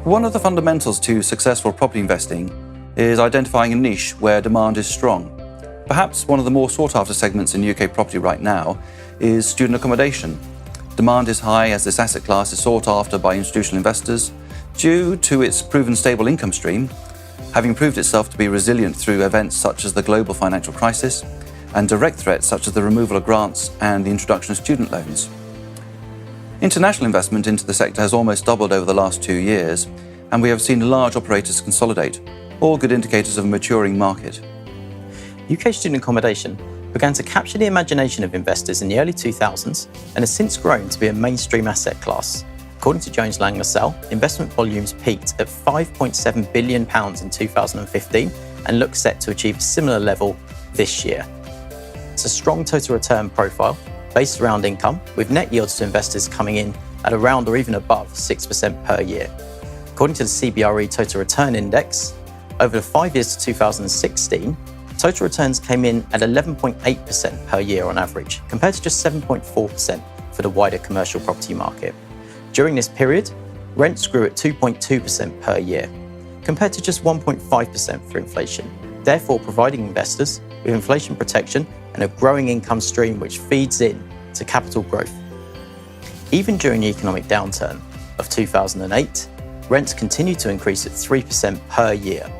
One of the fundamentals to successful property investing is identifying a niche where demand is strong. Perhaps one of the more sought-after segments in UK property right now is student accommodation. Demand is high as this asset class is sought after by institutional investors due to its proven stable income stream, having proved itself to be resilient through events such as the global financial crisis and direct threats such as the removal of grants and the introduction of student loans. International investment into the sector has almost doubled over the last 2 years, and we have seen large operators consolidate, all good indicators of a maturing market. UK student accommodation began to capture the imagination of investors in the early 2000s and has since grown to be a mainstream asset class. According to Jones Lang LaSalle, investment volumes peaked at £5.7 billion in 2015 and look set to achieve a similar level this year. It's a strong total return profile based around income, with net yields to investors coming in at around or even above 6% per year. According to the CBRE Total Return Index, over the 5 years to 2016, total returns came in at 11.8% per year on average, compared to just 7.4% for the wider commercial property market. During this period, rents grew at 2.2% per year, compared to just 1.5% for inflation, therefore providing investors with inflation protection and a growing income stream which feeds in to capital growth. Even during the economic downturn of 2008, rents continued to increase at 3% per year,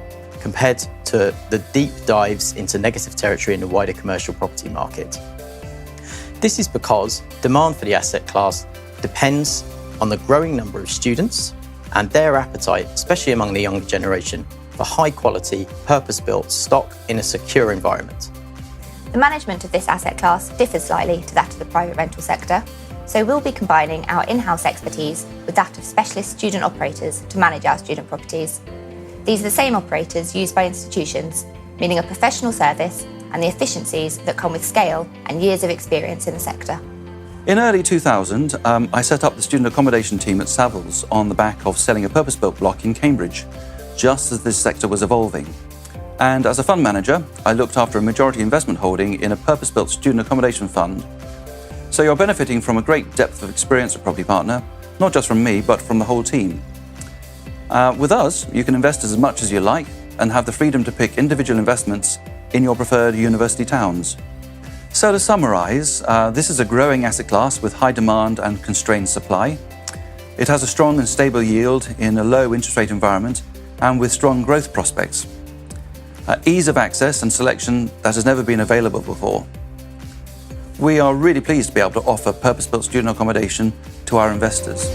compared to the deep dives into negative territory in the wider commercial property market. This is because demand for the asset class depends on the growing number of students and their appetite, especially among the younger generation, for high-quality, purpose-built stock in a secure environment. The management of this asset class differs slightly to that of the private rental sector, so we'll be combining our in-house expertise with that of specialist student operators to manage our student properties. These are the same operators used by institutions, meaning a professional service and the efficiencies that come with scale and years of experience in the sector. In early 2000, I set up the student accommodation team at Savills on the back of selling a purpose-built block in Cambridge, just as this sector was evolving. And as a fund manager, I looked after a majority investment holding in a purpose-built student accommodation fund. So you're benefiting from a great depth of experience at Property Partner, not just from me, but from the whole team. With us, you can invest as much as you like and have the freedom to pick individual investments in your preferred university towns. So to summarise, this is a growing asset class with high demand and constrained supply. It has a strong and stable yield in a low interest rate environment and with strong growth prospects. Ease of access and selection that has never been available before. We are really pleased to be able to offer purpose-built student accommodation to our investors.